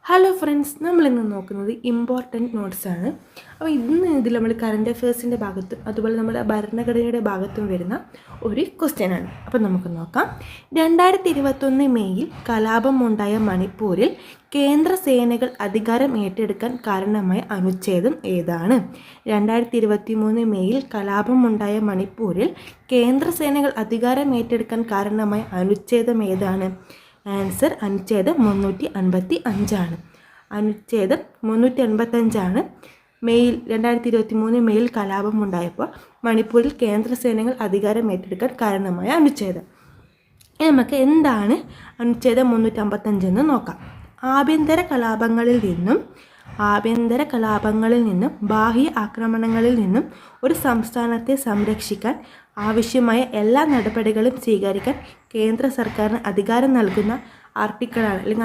Hello friends, നമ്മളിന്ന് നോക്കുന്നത് important നോട്ട്സാണ്. അപ്പോൾ ഇതിൽ നമ്മൾ കറണ്ട് അഫയേഴ്സിൻ്റെ ഭാഗത്തും അതുപോലെ നമ്മുടെ ഭരണഘടനയുടെ ഭാഗത്തും വരുന്ന ഒരു ക്വസ്റ്റ്യനാണ്. അപ്പോൾ നമുക്ക് നോക്കാം. 2021 മെയ്യിൽ കലാപമുണ്ടായ മണിപ്പൂരിൽ കേന്ദ്ര സേനകൾ അധികാരം ഏറ്റെടുക്കാൻ കാരണമായ അനുച്ഛേദം ഏതാണ്? 2023 മെയ്യിൽ കലാപമുണ്ടായ മണിപ്പൂരിൽ കേന്ദ്ര സേനകൾ അധികാരം ഏറ്റെടുക്കാൻ കാരണമായ അനുച്ഛേദം ഏതാണ്? ആൻസർ അനുച്ഛേദം 355 അനുച്ഛേദം 385 മെയ്യിൽ 2023 മെയ്യിൽ കലാപമുണ്ടായപ്പോൾ മണിപ്പൂരിൽ കേന്ദ്ര സേനകൾ അധികാരം ഏറ്റെടുക്കാൻ കാരണമായ അനുച്ഛേദം. നമുക്ക് എന്താണ് അനുച്ഛേദം 355 എന്ന് നോക്കാം. ആഭ്യന്തര കലാപങ്ങളിൽ നിന്നും ബാഹ്യ ആക്രമണങ്ങളിൽ നിന്നും ഒരു സംസ്ഥാനത്തെ സംരക്ഷിക്കാൻ ആവശ്യമായ എല്ലാ നടപടികളും സ്വീകരിക്കാൻ കേന്ദ്ര സർക്കാരിന് അധികാരം നൽകുന്ന ആർട്ടിക്കിളാണ് അല്ലെങ്കിൽ